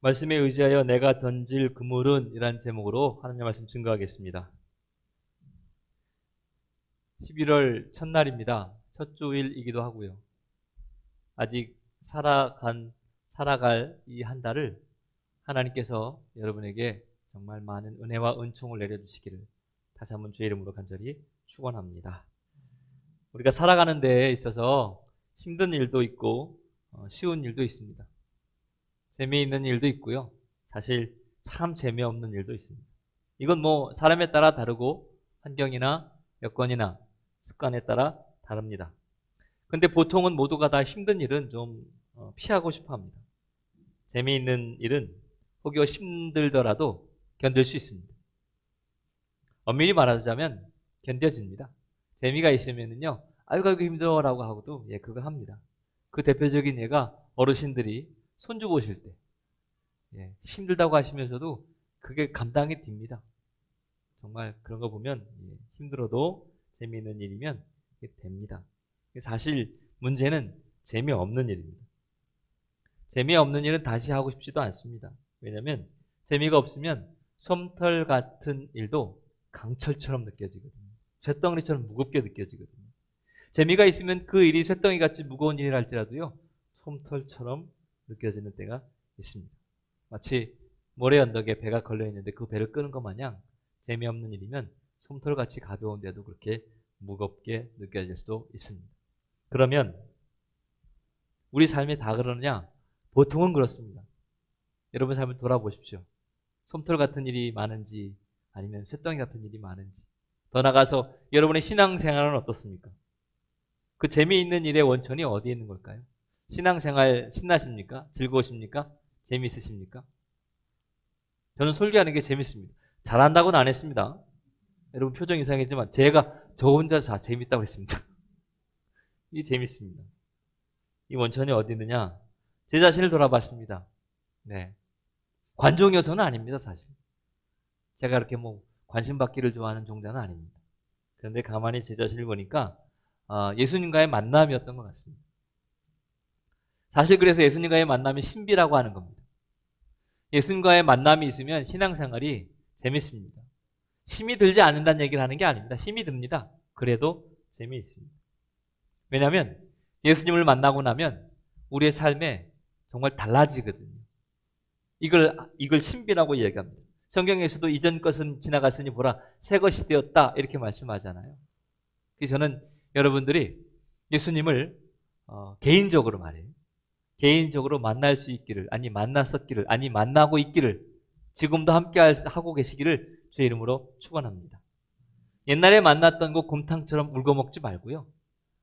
말씀에 의지하여 내가 던질 그물은 이란 제목으로 하나님의 말씀 증거하겠습니다. 11월 첫날입니다. 첫 주일이기도 하고요. 아직 살아갈 이 한 달을 하나님께서 여러분에게 정말 많은 은혜와 은총을 내려주시기를 다시 한번 주의 이름으로 간절히 축원합니다. 우리가 살아가는 데에 있어서 힘든 일도 있고 쉬운 일도 있습니다. 재미있는 일도 있고요. 사실 참 재미없는 일도 있습니다. 이건 사람에 따라 다르고 환경이나 여건이나 습관에 따라 다릅니다. 근데 보통은 모두가 다 힘든 일은 좀 피하고 싶어 합니다. 재미있는 일은 혹여 힘들더라도 견딜 수 있습니다. 엄밀히 말하자면 견뎌집니다. 재미가 있으면은요, 아이고 힘들어 라고 하고도 그거 합니다. 그 대표적인 예가 어르신들이 손주 보실 때 힘들다고 하시면서도 그게 감당이 됩니다. 정말 그런 거 보면 힘들어도 재미있는 일이면 됩니다. 사실 문제는 재미없는 일입니다. 재미없는 일은 다시 하고 싶지도 않습니다. 왜냐하면 재미가 없으면 솜털 같은 일도 강철처럼 느껴지거든요. 쇳덩이처럼 무겁게 느껴지거든요. 재미가 있으면 그 일이 쇳덩이같이 무거운 일이라 할지라도요, 솜털처럼 느껴지는 때가 있습니다. 마치 모래 언덕에 배가 걸려있는데 그 배를 끄는 것 마냥 재미없는 일이면 솜털같이 가벼운데도 그렇게 무겁게 느껴질 수도 있습니다. 그러면 우리 삶이 다 그러느냐? 보통은 그렇습니다. 여러분 삶을 돌아보십시오. 솜털 같은 일이 많은지 아니면 쇳덩이 같은 일이 많은지. 더 나아가서 여러분의 신앙생활은 어떻습니까? 그 재미있는 일의 원천이 어디에 있는 걸까요? 신앙생활 신나십니까? 즐거우십니까? 재미있으십니까? 저는 설교하는 게 재밌습니다. 잘한다고는 안 했습니다. 여러분 표정 이상했지만 제가 저 혼자 다 재밌다고 했습니다. 이게 재밌습니다. 이 원천이 어디 있느냐? 제 자신을 돌아봤습니다. 관종이어서는 아닙니다, 사실. 제가 그렇게 관심 받기를 좋아하는 종자는 아닙니다. 그런데 가만히 제 자신을 보니까 예수님과의 만남이었던 것 같습니다. 사실 그래서 예수님과의 만남이 신비라고 하는 겁니다. 예수님과의 만남이 있으면 신앙생활이 재밌습니다. 힘이 들지 않는다는 얘기를 하는 게 아닙니다. 힘이 듭니다. 그래도 재미있습니다. 왜냐하면 예수님을 만나고 나면 우리의 삶에 정말 달라지거든요. 이걸 신비라고 얘기합니다. 성경에서도 이전 것은 지나갔으니 보라 새 것이 되었다 이렇게 말씀하잖아요. 그래서 저는 여러분들이 예수님을 개인적으로 말해요. 개인적으로 만날 수 있기를, 아니 만났었기를, 아니 만나고 있기를, 지금도 함께 하고 계시기를 주의 이름으로 축원합니다. 옛날에 만났던 거 곰탕처럼 울고먹지 말고요.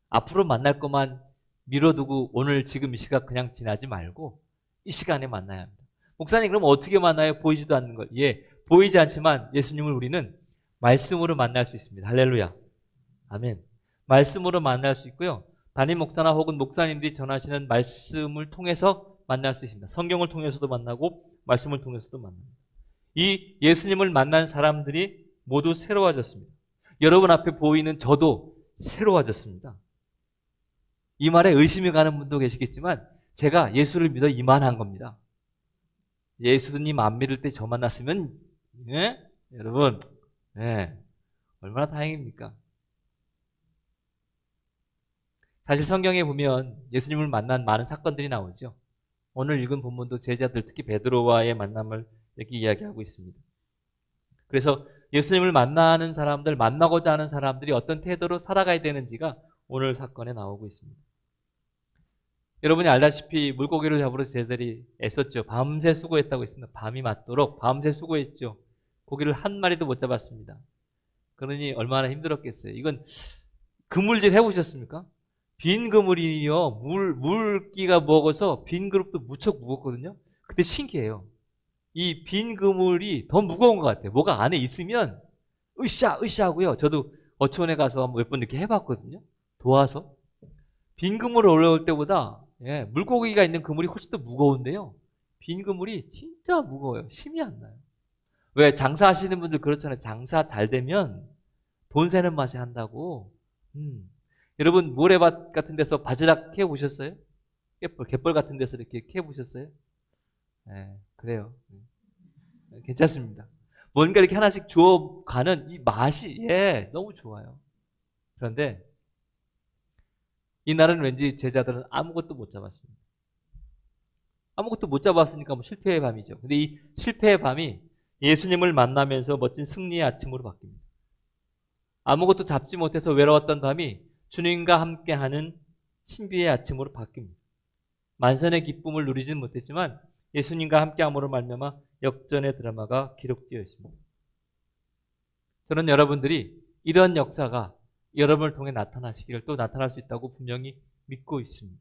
앞으로 만날 것만 미뤄두고 오늘 지금 이 시각 그냥 지나지 말고 이 시간에 만나야 합니다. 목사님 그럼 어떻게 만나요? 보이지도 않는 걸. 보이지 않지만 예수님을 우리는 말씀으로 만날 수 있습니다. 할렐루야. 아멘. 말씀으로 만날 수 있고요. 담임 목사나 혹은 목사님들이 전하시는 말씀을 통해서 만날 수 있습니다. 성경을 통해서도 만나고 말씀을 통해서도 만납니다. 이 예수님을 만난 사람들이 모두 새로워졌습니다. 여러분 앞에 보이는 저도 새로워졌습니다. 이 말에 의심이 가는 분도 계시겠지만 제가 예수를 믿어 이만한 겁니다. 예수님 안 믿을 때 저 만났으면 여러분 얼마나 다행입니까? 사실 성경에 보면 예수님을 만난 많은 사건들이 나오죠. 오늘 읽은 본문도 제자들 특히 베드로와의 만남을 이렇게 이야기하고 있습니다. 그래서 예수님을 만나는 사람들, 만나고자 하는 사람들이 어떤 태도로 살아가야 되는지가 오늘 사건에 나오고 있습니다. 여러분이 알다시피 물고기를 잡으러 제자들이 애썼죠. 밤새 수고했다고 했습니다. 밤이 맞도록 밤새 수고했죠. 고기를 한 마리도 못 잡았습니다. 그러니 얼마나 힘들었겠어요. 이건 그물질 해보셨습니까? 빈 그물이요. 물기가 먹어서 빈 그릇도 무척 무겁거든요. 근데 신기해요. 이 빈 그물이 더 무거운 것 같아요. 뭐가 안에 있으면 으쌰 하고요. 저도 어촌에 가서 몇 번 이렇게 해봤거든요. 도와서. 빈 그물 올라올 때보다 물고기가 있는 그물이 훨씬 더 무거운데요. 빈 그물이 진짜 무거워요. 힘이 안 나요. 왜 장사하시는 분들 그렇잖아요. 장사 잘 되면 돈 세는 맛에 한다고. 여러분 모래밭 같은 데서 바지락 캐보셨어요? 갯벌 같은 데서 이렇게 캐보셨어요? 그래요. 괜찮습니다. 뭔가 이렇게 하나씩 주어가는 이 맛이 너무 좋아요. 그런데 이날은 왠지 제자들은 아무것도 못 잡았습니다. 아무것도 못 잡았으니까 뭐 실패의 밤이죠. 근데 이 실패의 밤이 예수님을 만나면서 멋진 승리의 아침으로 바뀝니다. 아무것도 잡지 못해서 외로웠던 밤이 주님과 함께하는 신비의 아침으로 바뀝니다. 만선의 기쁨을 누리지는 못했지만 예수님과 함께함으로 말미암아 역전의 드라마가 기록되어 있습니다. 저는 여러분들이 이런 역사가 여러분을 통해 나타나시기를 또 나타날 수 있다고 분명히 믿고 있습니다.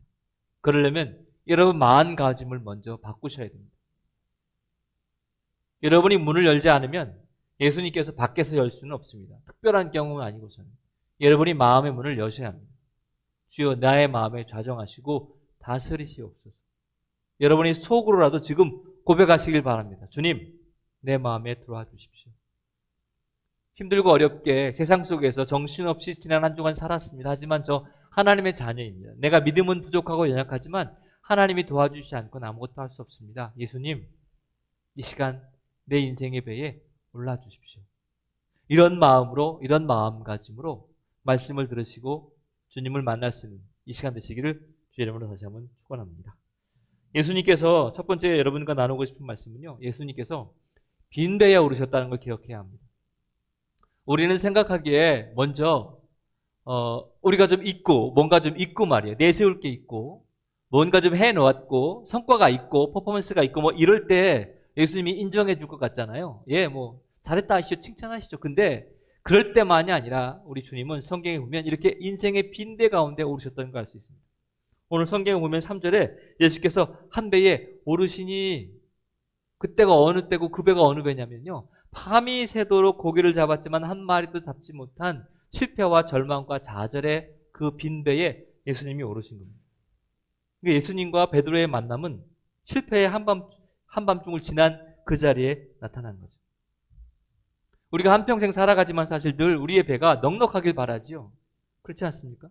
그러려면 여러분 마음가짐을 먼저 바꾸셔야 됩니다. 여러분이 문을 열지 않으면 예수님께서 밖에서 열 수는 없습니다. 특별한 경우는 아니고서는 여러분이 마음의 문을 여셔야 합니다. 주여 나의 마음에 좌정하시고 다스리시옵소서. 여러분이 속으로라도 지금 고백하시길 바랍니다. 주님, 내 마음에 들어와 주십시오. 힘들고 어렵게 세상 속에서 정신없이 지난 한 주간 살았습니다. 하지만 저 하나님의 자녀입니다. 내가 믿음은 부족하고 연약하지만 하나님이 도와주시지 않고는 아무것도 할 수 없습니다. 예수님, 이 시간 내 인생의 배에 올라주십시오. 이런 마음으로, 이런 마음가짐으로 말씀을 들으시고 주님을 만날 수 있는 이 시간 되시기를 주의 이름으로 다시 한번 축원합니다. 예수님께서 첫 번째 여러분과 나누고 싶은 말씀은요, 예수님께서 빈배에 오르셨다는 걸 기억해야 합니다. 우리는 생각하기에 먼저 우리가 좀 있고 뭔가 좀 있고 말이에요. 내세울 게 있고 뭔가 좀 해놓았고 성과가 있고 퍼포먼스가 있고 뭐 이럴 때 예수님이 인정해 줄 것 같잖아요. 뭐 잘했다 하시죠. 칭찬하시죠. 근데 그럴 때만이 아니라 우리 주님은 성경에 보면 이렇게 인생의 빈배 가운데 오르셨다는 걸 알 수 있습니다. 오늘 성경에 보면 3절에 예수께서 한 배에 오르시니, 그때가 어느 때고 그 배가 어느 배냐면요, 밤이 새도록 고기를 잡았지만 한 마리도 잡지 못한 실패와 절망과 좌절의 그 빈배에 예수님이 오르신 겁니다. 그러니까 예수님과 베드로의 만남은 실패의 한밤중을 지난 그 자리에 나타난 거죠. 우리가 한평생 살아가지만 사실 늘 우리의 배가 넉넉하길 바라지요. 그렇지 않습니까?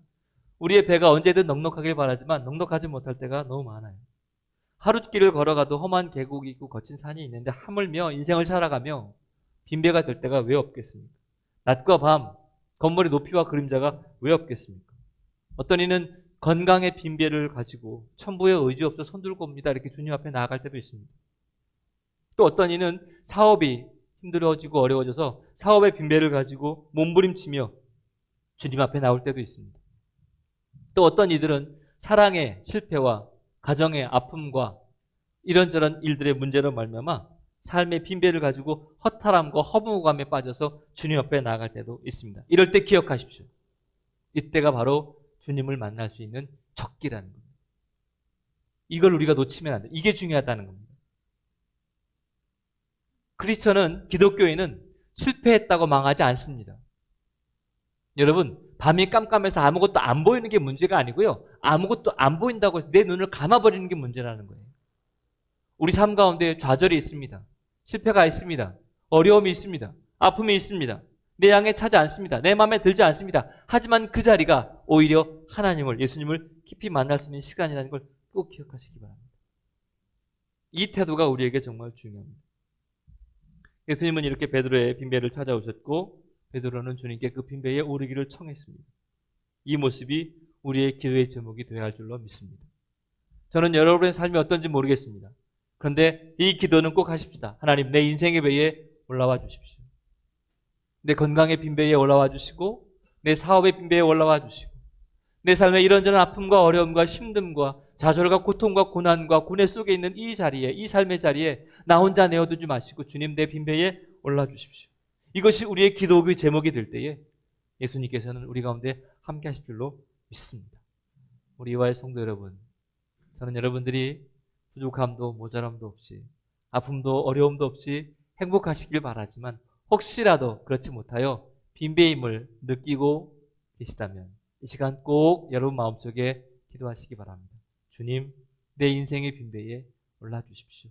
우리의 배가 언제든 넉넉하길 바라지만 넉넉하지 못할 때가 너무 많아요. 하룻길을 걸어가도 험한 계곡이 있고 거친 산이 있는데 하물며 인생을 살아가며 빈배가 될 때가 왜 없겠습니까? 낮과 밤, 건물의 높이와 그림자가 왜 없겠습니까? 어떤 이는 건강의 빈배를 가지고 천부의 의지 없어 손들고 옵니다. 이렇게 주님 앞에 나아갈 때도 있습니다. 또 어떤 이는 사업이 힘들어지고 어려워져서 사업의 빈배를 가지고 몸부림치며 주님 앞에 나올 때도 있습니다. 또 어떤 이들은 사랑의 실패와 가정의 아픔과 이런저런 일들의 문제로 말미암아 삶의 빈배를 가지고 허탈함과 허무감에 빠져서 주님 앞에 나아갈 때도 있습니다. 이럴 때 기억하십시오. 이때가 바로 주님을 만날 수 있는 적기라는 겁니다. 이걸 우리가 놓치면 안 돼요. 이게 중요하다는 겁니다. 크리스천은, 기독교인은 실패했다고 망하지 않습니다. 여러분, 밤이 깜깜해서 아무것도 안 보이는 게 문제가 아니고요, 아무것도 안 보인다고 해서 내 눈을 감아버리는 게 문제라는 거예요. 우리 삶 가운데 좌절이 있습니다. 실패가 있습니다. 어려움이 있습니다. 아픔이 있습니다. 내 양에 차지 않습니다. 내 마음에 들지 않습니다. 하지만 그 자리가 오히려 하나님을, 예수님을 깊이 만날 수 있는 시간이라는 걸 꼭 기억하시기 바랍니다. 이 태도가 우리에게 정말 중요합니다. 예수님은 이렇게 베드로의 빈배를 찾아오셨고 베드로는 주님께 그 빈배에 오르기를 청했습니다. 이 모습이 우리의 기도의 제목이 되어야 할 줄로 믿습니다. 저는 여러분의 삶이 어떤지 모르겠습니다. 그런데 이 기도는 꼭 하십시다. 하나님, 내 인생의 배에 올라와 주십시오. 내 건강의 빈배에 올라와 주시고 내 사업의 빈배에 올라와 주시고 내 삶의 이런저런 아픔과 어려움과 힘듦과 좌절과 고통과 고난과 고뇌 속에 있는 이 자리에, 이 삶의 자리에 나 혼자 내어두지 마시고 주님 내 빈배에 올라 주십시오. 이것이 우리의 기도의 제목이 될 때에 예수님께서는 우리 가운데 함께 하실 줄로 믿습니다. 우리 이화의 성도 여러분, 저는 여러분들이 부족함도 모자람도 없이 아픔도 어려움도 없이 행복하시길 바라지만 혹시라도 그렇지 못하여 빈배임을 느끼고 계시다면 이 시간 꼭 여러분 마음속에 기도하시기 바랍니다. 주님, 내 인생의 빈배에 올라주십시오.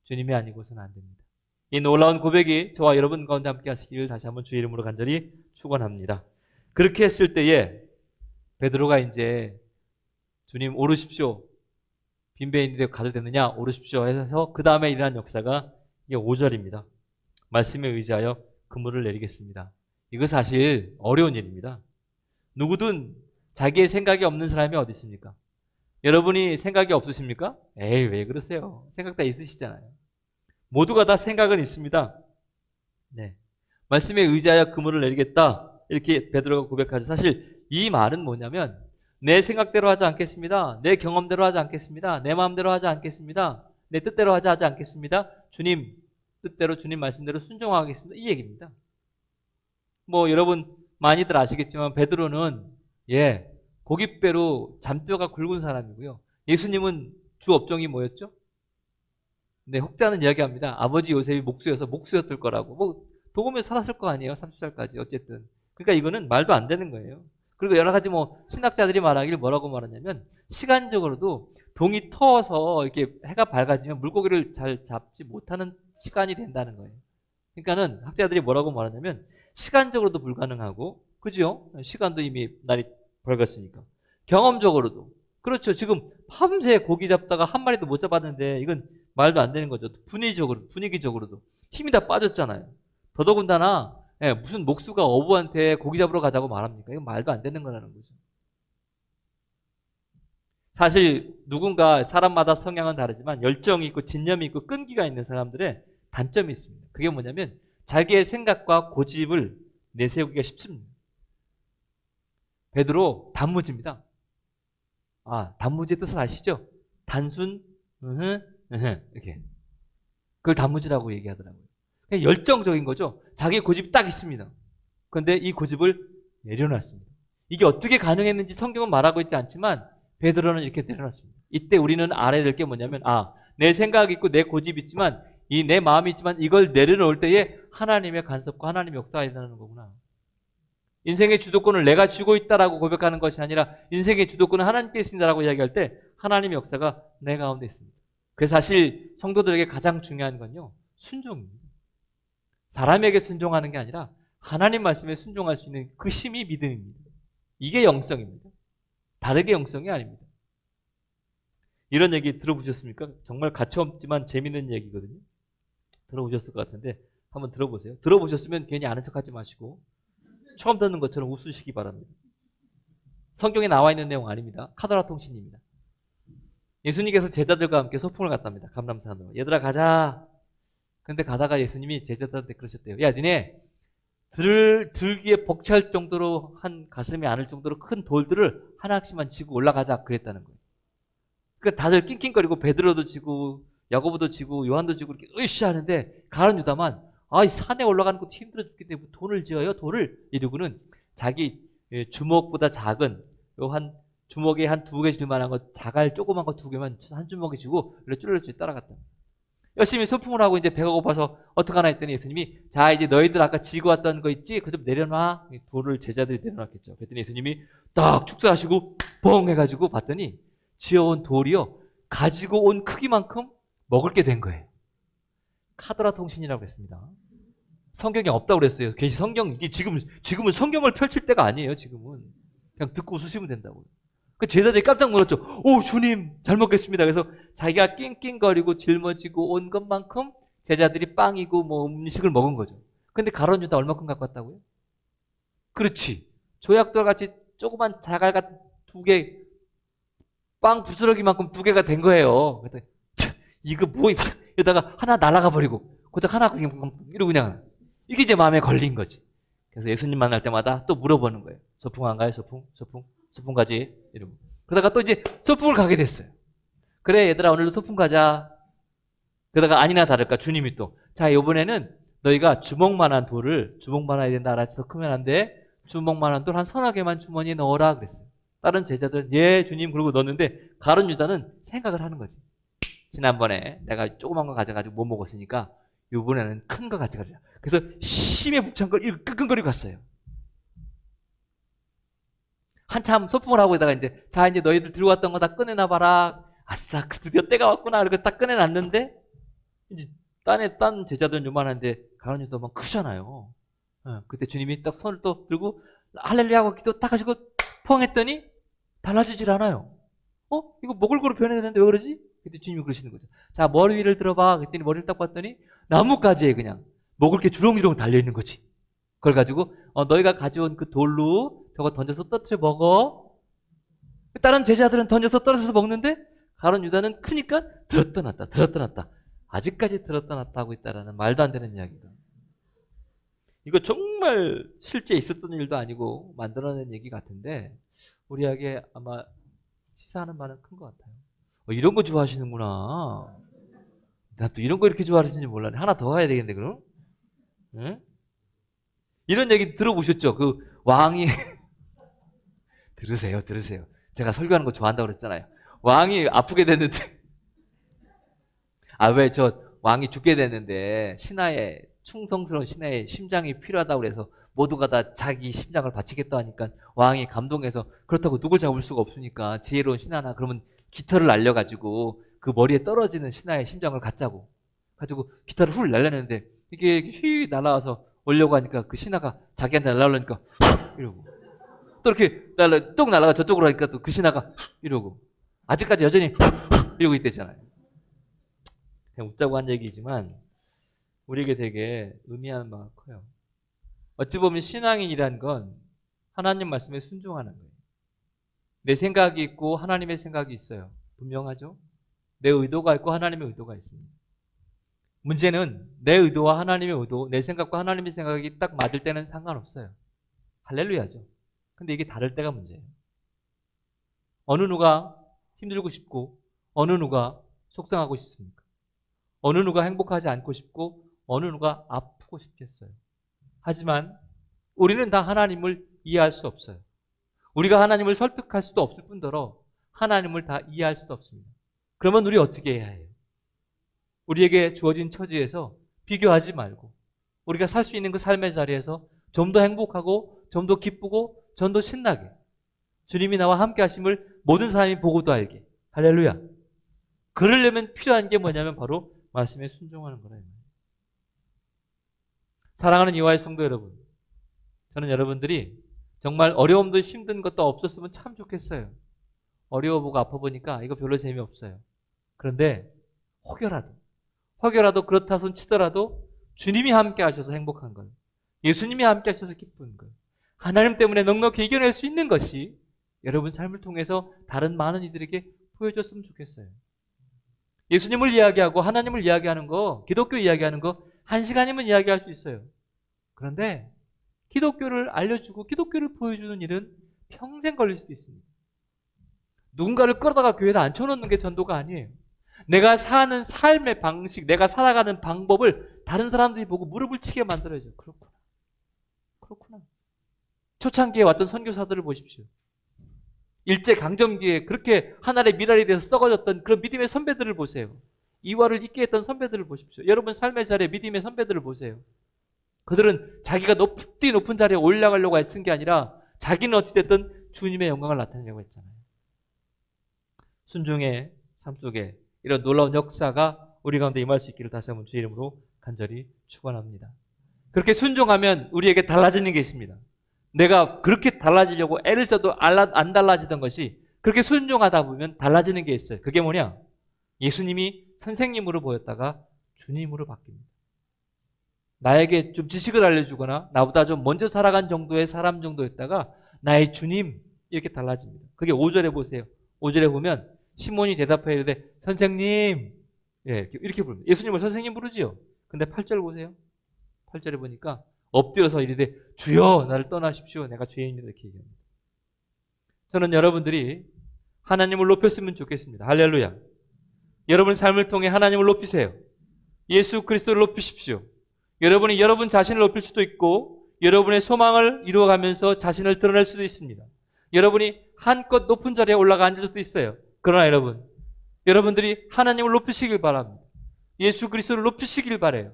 주님이 아니고서는 안 됩니다. 이 놀라운 고백이 저와 여러분 가운데 함께 하시기를 다시 한번 주의 이름으로 간절히 축원합니다. 그렇게 했을 때에 베드로가 이제 주님 오르십시오. 빈배에 있는데 가도 되느냐? 오르십시오 해서 그 다음에 일어난 역사가 이게 5절입니다. 말씀에 의지하여 그물을 내리겠습니다. 이거 사실 어려운 일입니다. 누구든 자기의 생각이 없는 사람이 어디 있습니까? 여러분이 생각이 없으십니까? 에이, 왜 그러세요? 생각 다 있으시잖아요. 모두가 다 생각은 있습니다. 네. 말씀에 의지하여 그물을 내리겠다. 이렇게 베드로가 고백하죠. 사실 이 말은 뭐냐면 내 생각대로 하지 않겠습니다. 내 경험대로 하지 않겠습니다. 내 마음대로 하지 않겠습니다. 내 뜻대로 하지 않겠습니다. 주님 뜻대로 주님 말씀대로 순종하겠습니다. 이 얘기입니다. 뭐 여러분 많이들 아시겠지만 베드로는 고깃배로 잔뼈가 굵은 사람이고요. 예수님은 주 업종이 뭐였죠? 네, 혹자는 이야기합니다. 아버지 요셉이 목수여서 목수였을 거라고. 뭐 도금에 살았을 거 아니에요. 30살까지 어쨌든. 그러니까 이거는 말도 안 되는 거예요. 그리고 여러 가지 뭐 신학자들이 말하길 뭐라고 말하냐면 시간적으로도 동이 터서 이렇게 해가 밝아지면 물고기를 잘 잡지 못하는 시간이 된다는 거예요. 그러니까는 학자들이 뭐라고 말하냐면 시간적으로도 불가능하고, 그죠? 시간도 이미 날이 밝았으니까. 경험적으로도. 그렇죠. 지금 밤새 고기 잡다가 한 마리도 못 잡았는데 이건 말도 안 되는 거죠. 분위기적으로도. 힘이 다 빠졌잖아요. 더더군다나 무슨 목수가 어부한테 고기 잡으러 가자고 말합니까? 이건 말도 안 되는 거라는 거죠. 사실 누군가 사람마다 성향은 다르지만 열정이 있고 진념이 있고 끈기가 있는 사람들의 단점이 있습니다. 그게 뭐냐면 자기의 생각과 고집을 내세우기가 쉽습니다. 베드로 단무지입니다. 단무지의 뜻을 아시죠? 단순 이렇게. 그걸 단무지라고 얘기하더라고요. 그냥 열정적인 거죠. 자기의 고집이 딱 있습니다. 그런데 이 고집을 내려놨습니다. 이게 어떻게 가능했는지 성경은 말하고 있지 않지만 베드로는 이렇게 내려놨습니다. 이때 우리는 알아야 될 게 뭐냐면 내 생각이 있고 내 고집이 있지만 내 마음이 있지만 이걸 내려놓을 때에 하나님의 간섭과 하나님의 역사가 일어나는 거구나. 인생의 주도권을 내가 쥐고 있다라고 고백하는 것이 아니라 인생의 주도권은 하나님께 있습니다라고 이야기할 때 하나님의 역사가 내 가운데 있습니다. 그래서 사실 성도들에게 가장 중요한 건요, 순종입니다. 사람에게 순종하는 게 아니라 하나님 말씀에 순종할 수 있는 그 힘이 믿음입니다. 이게 영성입니다. 다르게 영성이 아닙니다. 이런 얘기 들어보셨습니까? 정말 가치없지만 재밌는 얘기거든요. 들어보셨을 것 같은데 한번 들어보세요. 들어보셨으면 괜히 아는 척하지 마시고 처음 듣는 것처럼 웃으시기 바랍니다. 성경에 나와 있는 내용 아닙니다. 카더라 통신입니다. 예수님께서 제자들과 함께 소풍을 갔답니다. 감람산으로. 얘들아 가자. 근데 가다가 예수님이 제자들한테 그러셨대요. 야, 니네 들기에 벅찰 정도로 한 가슴이 안을 정도로 큰 돌들을 하나씩만 지고 올라가자 그랬다는 거예요. 그러니까 다들 낑낑거리고 베드로도 지고 야고보도 지고 요한도 지고 이렇게 으쌰 하는데 가룟 유다만 이 산에 올라가는 것도 힘들어 죽기 때문에 돌을 지어요. 돌을 이러고는 자기 주먹보다 작은 한 주먹에 한 2개 질만한 거 자갈 조그만 거 2개만 한 주먹에 주고 쭈르르 따라갔다. 열심히 소풍을 하고 이제 배가 고파서 어떡하나 했더니 예수님이 자 이제 너희들 아까 지고 왔던 거 있지? 그거 좀 내려놔. 돌을 제자들이 내려놨겠죠. 그랬더니 예수님이 딱 축사하시고 뻥 해가지고 봤더니 지어온 돌이요 가지고 온 크기만큼 먹을 게 된 거예요. 카더라 통신이라고 했습니다. 성경이 없다고 그랬어요. 괜히 이게 지금은 성경을 펼칠 때가 아니에요. 지금은 그냥 듣고 웃으시면 된다고요. 그 제자들이 깜짝 놀랐죠. 오, 주님 잘 먹겠습니다. 그래서 자기가 낑낑거리고 짊어지고 온 것만큼 제자들이 빵이고 뭐 음식을 먹은 거죠. 근데 가룟 유다 얼마큼 갖고 왔다고요? 그렇지. 조약돌 같이 조그만 자갈 같은 2개 빵 부스러기만큼 2개가 된 거예요. 그랬더니 이거 뭐 이러다가 하나 날아가 버리고 고작 하나 이러고 그냥 이게 이제 마음에 걸린 거지. 그래서 예수님 만날 때마다 또 물어보는 거예요. 소풍 안 가요? 소풍 가지? 이러고. 그러다가 또 이제 소풍을 가게 됐어요. 그래 얘들아 오늘도 소풍 가자. 그러다가 아니나 다를까 주님이 또 자 이번에는 너희가 주먹만한 돌을 주먹만해야 된다 알았지? 더 크면 안 돼. 주먹만한 돌 한 서너 개만 주머니에 넣어라 그랬어요. 다른 제자들은 예 주님 그러고 넣었는데 가룟 유다는 생각을 하는 거지. 지난번에 내가 조그만 거 가져가지고 못 먹었으니까 이번에는 큰 거 가져가자. 그래서 힘에 북찬 걸 끙끙거리고 갔어요. 한참 소풍을 하고 있다가 이제 자 이제 너희들 들고 왔던 거 다 꺼내놔봐라. 아싸 드디어 때가 왔구나. 이렇게 딱 꺼내놨는데 이제 딴 제자들은 요만한데 가룟 유다만 크잖아요. 그때 주님이 딱 손을 또 들고 할렐루야 하고 기도 딱 하시고 펑 했더니 달라지질 않아요. 이거 먹을 거로 변해야 되는데 왜 그러지? 그때 주님이 그러시는 거죠. 자, 머리 위를 들어봐. 그랬더니 머리를 딱 봤더니 나뭇가지에 그냥 먹을 게 주렁주렁 달려있는 거지. 그걸 가지고 너희가 가져온 그 돌로 저거 던져서 떨어뜨려 먹어. 다른 제자들은 던져서 떨어져서 먹는데 가룟 유다는 크니까 들었다 놨다 들었다 놨다 아직까지 들었다 놨다 하고 있다라는 말도 안 되는 이야기가. 이거 정말 실제 있었던 일도 아니고 만들어낸 얘기 같은데 우리에게 아마 시사하는 바는 큰 것 같아요. 이런 거 좋아하시는구나. 나 또 이런 거 이렇게 좋아하시는지 몰랐네. 하나 더 가야 되겠네 그럼. 응? 이런 얘기 들어보셨죠? 그 왕이 들으세요. 제가 설교하는 거 좋아한다고 그랬잖아요. 왕이 아프게 됐는데 왜 저 왕이 죽게 됐는데 신하의 충성스러운 신하의 심장이 필요하다고 그래서 모두가 다 자기 심장을 바치겠다 하니까 왕이 감동해서 그렇다고 누굴 잡을 수가 없으니까 지혜로운 신하나 그러면 깃털을 날려가지고 그 머리에 떨어지는 신하의 심장을 갖자고 가지고 깃털을 훌 날려내는데 이게 휘 날아와서 오려고 하니까 그 신하가 자기한테 날아오려니까 이러고 또 이렇게 뚝 날아가 저쪽으로 하니까 또 그 신하가 이러고 아직까지 여전히 이러고 있대잖아요. 그냥 웃자고 한 얘기지만 우리에게 되게 의미하는 바가 커요. 어찌 보면 신앙인이란 건 하나님 말씀에 순종하는 거예요. 내 생각이 있고 하나님의 생각이 있어요. 분명하죠? 내 의도가 있고 하나님의 의도가 있습니다. 문제는 내 의도와 하나님의 의도, 내 생각과 하나님의 생각이 딱 맞을 때는 상관없어요. 할렐루야죠. 근데 이게 다를 때가 문제예요. 어느 누가 힘들고 싶고 어느 누가 속상하고 싶습니까? 어느 누가 행복하지 않고 싶고 어느 누가 아프고 싶겠어요. 하지만 우리는 다 하나님을 이해할 수 없어요. 우리가 하나님을 설득할 수도 없을 뿐더러 하나님을 다 이해할 수도 없습니다. 그러면 우리 어떻게 해야 해요? 우리에게 주어진 처지에서 비교하지 말고 우리가 살 수 있는 그 삶의 자리에서 좀 더 행복하고 좀 더 기쁘고 좀 더 신나게 주님이 나와 함께 하심을 모든 사람이 보고도 알게. 할렐루야. 그러려면 필요한 게 뭐냐면 바로 말씀에 순종하는 거라요. 사랑하는 이화의 성도 여러분, 저는 여러분들이 정말 어려움도 힘든 것도 없었으면 참 좋겠어요. 어려워보고 아파보니까 이거 별로 재미없어요. 그런데 혹여라도 그렇다 손 치더라도 주님이 함께 하셔서 행복한 거예요. 예수님이 함께 하셔서 기쁜 거예요. 하나님 때문에 넉넉히 이겨낼 수 있는 것이 여러분 삶을 통해서 다른 많은 이들에게 보여줬으면 좋겠어요. 예수님을 이야기하고 하나님을 이야기하는 거, 기독교 이야기하는 거 1시간이면 이야기할 수 있어요. 그런데 기독교를 알려주고 기독교를 보여주는 일은 평생 걸릴 수도 있습니다. 누군가를 끌어다가 교회에다 앉혀놓는 게 전도가 아니에요. 내가 사는 삶의 방식, 내가 살아가는 방법을 다른 사람들이 보고 무릎을 치게 만들어야죠. 그렇구나. 초창기에 왔던 선교사들을 보십시오. 일제강점기에 그렇게 하나의 미랄이 돼서 썩어졌던 그런 믿음의 선배들을 보세요. 이화를 잊게 했던 선배들을 보십시오. 여러분 삶의 자리에 믿음의 선배들을 보세요. 그들은 자기가 높은 자리에 올라가려고 애쓴 게 아니라 자기는 어찌됐든 주님의 영광을 나타내려고 했잖아요. 순종의 삶 속에 이런 놀라운 역사가 우리 가운데 임할 수 있기를 다시 한번 주의 이름으로 간절히 축원합니다. 그렇게 순종하면 우리에게 달라지는 게 있습니다. 내가 그렇게 달라지려고 애를 써도 안 달라지던 것이 그렇게 순종하다 보면 달라지는 게 있어요. 그게 뭐냐? 예수님이 선생님으로 보였다가 주님으로 바뀝니다. 나에게 좀 지식을 알려주거나 나보다 좀 먼저 살아간 정도의 사람 정도였다가 나의 주님 이렇게 달라집니다. 그게 5절에 보세요. 5절에 보면 시몬이 대답하여 이르되 선생님 이렇게 부릅니다. 예수님을 선생님 부르지요. 근데 8절 보세요. 8절에 보니까 엎드려서 이르되 주여 나를 떠나십시오. 내가 죄인이다 이렇게 얘기합니다. 저는 여러분들이 하나님을 높였으면 좋겠습니다. 할렐루야. 여러분 삶을 통해 하나님을 높이세요. 예수 그리스도를 높이십시오. 여러분이 여러분 자신을 높일 수도 있고 여러분의 소망을 이루어가면서 자신을 드러낼 수도 있습니다. 여러분이 한껏 높은 자리에 올라가 앉을 수도 있어요. 그러나 여러분들이 하나님을 높이시길 바랍니다. 예수 그리스도를 높이시길 바라요.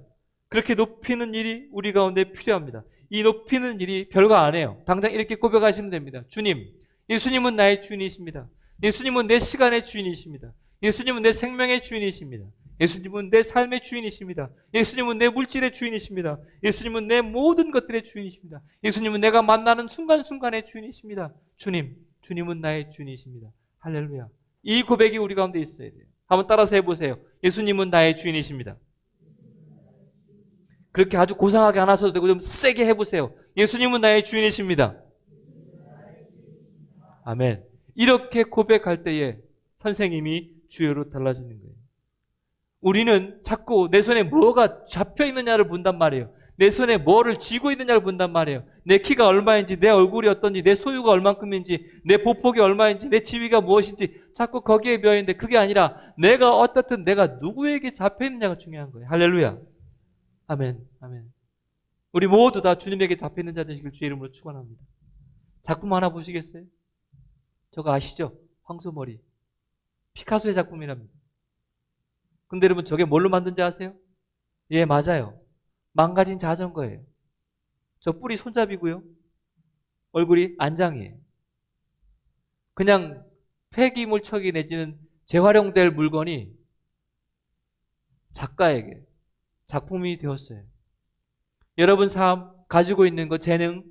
그렇게 높이는 일이 우리 가운데 필요합니다. 이 높이는 일이 별거 아니에요. 당장 이렇게 고백하시면 됩니다. 주님, 예수님은 나의 주인이십니다. 예수님은 내 시간의 주인이십니다. 예수님은 내 생명의 주인이십니다. 예수님은 내 삶의 주인이십니다. 예수님은 내 물질의 주인이십니다. 예수님은 내 모든 것들의 주인이십니다. 예수님은 내가 만나는 순간순간의 주인이십니다. 주님은 나의 주인이십니다. 할렐루야. 이 고백이 우리 가운데 있어야 돼요. 한번 따라서 해보세요. 예수님은 나의 주인이십니다. 그렇게 아주 고상하게 안 하셔도 되고 좀 세게 해보세요. 예수님은 나의 주인이십니다. 아멘. 이렇게 고백할 때에 선생님이 주여로 달라지는 거예요. 우리는 자꾸 내 손에 뭐가 잡혀 있느냐를 본단 말이에요. 내 손에 뭐를 쥐고 있느냐를 본단 말이에요. 내 키가 얼마인지, 내 얼굴이 어떤지, 내 소유가 얼만큼인지, 내 보폭이 얼마인지, 내 지위가 무엇인지 자꾸 거기에 매여 있는데 그게 아니라 내가 어떻든 내가 누구에게 잡혀 있느냐가 중요한 거예요. 할렐루야. 아멘. 아멘. 우리 모두 다 주님에게 잡혀 있는 자 되시길 주의 이름으로 축원합니다. 작품 하나 보시겠어요? 저거 아시죠? 황소머리. 피카소의 작품이랍니다. 근데 여러분 저게 뭘로 만든지 아세요? 예, 맞아요. 망가진 자전거예요. 저 뿔이 손잡이고요. 얼굴이 안장이에요. 그냥 폐기물처리 내지는 재활용될 물건이 작가에게 작품이 되었어요. 여러분 삶 가지고 있는 거 재능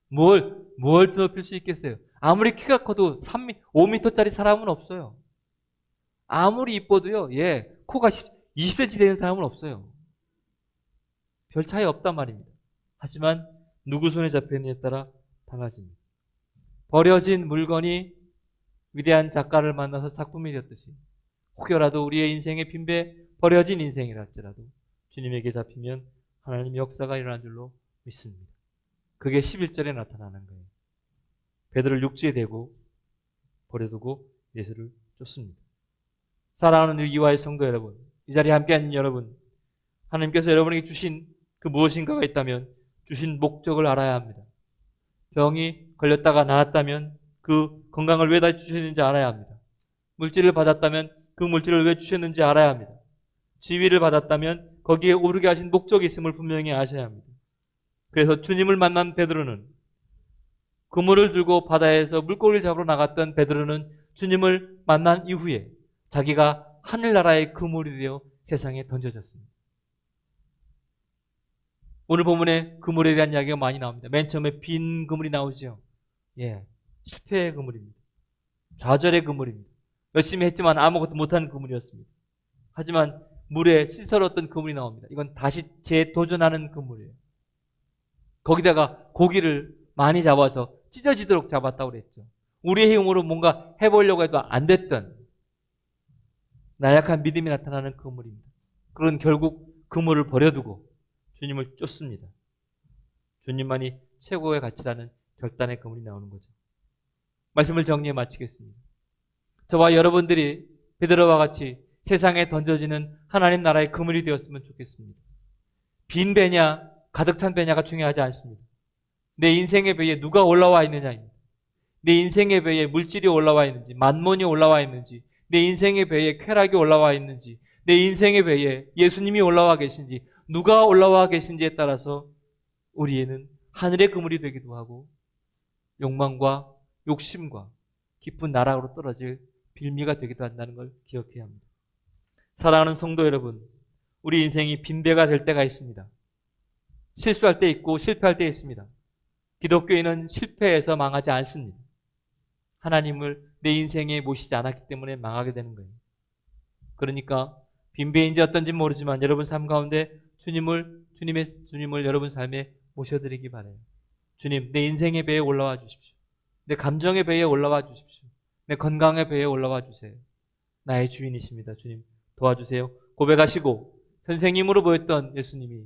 뭘 드높일 수 있겠어요? 아무리 키가 커도 5m짜리 사람은 없어요. 아무리 이뻐도요. 예, 코가 20cm 되는 사람은 없어요. 별 차이 없단 말입니다. 하지만 누구 손에 잡혀있느냐에 따라 달라집니다. 버려진 물건이 위대한 작가를 만나서 작품이 되었듯이 혹여라도 우리의 인생의 빈배 버려진 인생이라 할지라도 주님에게 잡히면 하나님의 역사가 일어난 줄로 믿습니다. 그게 11절에 나타나는 거예요. 베드로를 육지에 대고 버려두고 예수를 쫓습니다. 사랑하는 이와의 성도 여러분, 이 자리에 함께하는 여러분, 하나님께서 여러분에게 주신 그 무엇인가가 있다면 주신 목적을 알아야 합니다. 병이 걸렸다가 나았다면 그 건강을 왜 다 주셨는지 알아야 합니다. 물질을 받았다면 그 물질을 왜 주셨는지 알아야 합니다. 지위를 받았다면 거기에 오르게 하신 목적이 있음을 분명히 아셔야 합니다. 그래서 주님을 만난 베드로는 그물을 들고 바다에서 물고기를 잡으러 나갔던 베드로는 주님을 만난 이후에 자기가 하늘나라의 그물이 되어 세상에 던져졌습니다. 오늘 본문에 그물에 대한 이야기가 많이 나옵니다. 맨 처음에 빈 그물이 나오죠. 예, 실패의 그물입니다. 좌절의 그물입니다. 열심히 했지만 아무것도 못한 그물이었습니다. 하지만 물에 시설었던 그물이 나옵니다. 이건 다시 재도전하는 그물이에요. 거기다가 고기를 많이 잡아서 찢어지도록 잡았다고 그랬죠. 우리의 힘으로 뭔가 해보려고 해도 안 됐던 나약한 믿음이 나타나는 그물입니다. 그런 결국 그물을 버려두고 주님을 쫓습니다. 주님만이 최고의 가치라는 결단의 그물이 나오는 거죠. 말씀을 정리해 마치겠습니다. 저와 여러분들이 베드로와 같이 세상에 던져지는 하나님 나라의 그물이 되었으면 좋겠습니다. 빈 배냐 가득 찬 배냐가 중요하지 않습니다. 내 인생의 배에 누가 올라와 있느냐입니다. 내 인생의 배에 물질이 올라와 있는지, 만몬이 올라와 있는지, 내 인생의 배에 쾌락이 올라와 있는지, 내 인생의 배에 예수님이 올라와 계신지, 누가 올라와 계신지에 따라서 우리에는 하늘의 그물이 되기도 하고 욕망과 욕심과 깊은 나락으로 떨어질 빌미가 되기도 한다는 걸 기억해야 합니다. 사랑하는 성도 여러분, 우리 인생이 빈배가 될 때가 있습니다. 실수할 때 있고 실패할 때 있습니다. 기독교인은 실패해서 망하지 않습니다. 하나님을 내 인생에 모시지 않았기 때문에 망하게 되는 거예요. 그러니까 빈배인지 어떤지 모르지만 여러분 삶 가운데 주님을 여러분 삶에 모셔드리기 바라요. 주님, 내 인생의 배에 올라와 주십시오. 내 감정의 배에 올라와 주십시오. 내 건강의 배에 올라와 주세요. 나의 주인이십니다. 주님 도와주세요. 고백하시고 선생님으로 보였던 예수님이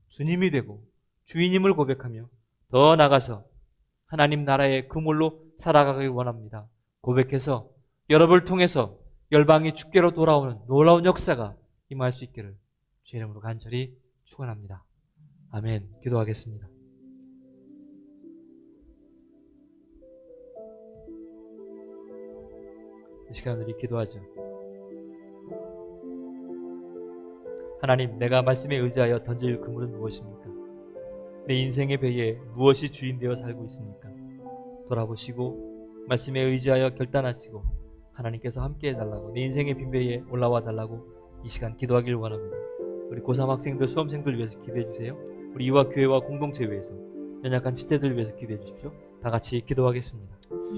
주님이 되고 주인임을 고백하며 더 나가서 하나님 나라의 그물로 살아가길 원합니다. 고백해서 여러분을 통해서 열방이 주께로 돌아오는 놀라운 역사가 임할 수 있기를 주의 이름으로 간절히 축원합니다. 아멘. 기도하겠습니다. 이 시간 우리 기도하죠. 하나님, 내가 말씀에 의지하여 던질 그물은 무엇입니까? 내 인생의 배에 무엇이 주인 되어 살고 있습니까? 돌아보시고 말씀에 의지하여 결단하시고 하나님께서 함께 해달라고, 내 인생의 빈배에 올라와 달라고 이 시간 기도하길 원합니다. 우리 고3 학생들, 수험생들 위해서 기도해 주세요. 우리 이와 교회와 공동체 위해서, 연약한 지체들 위해서 기도해 주십시오. 다 같이 기도하겠습니다.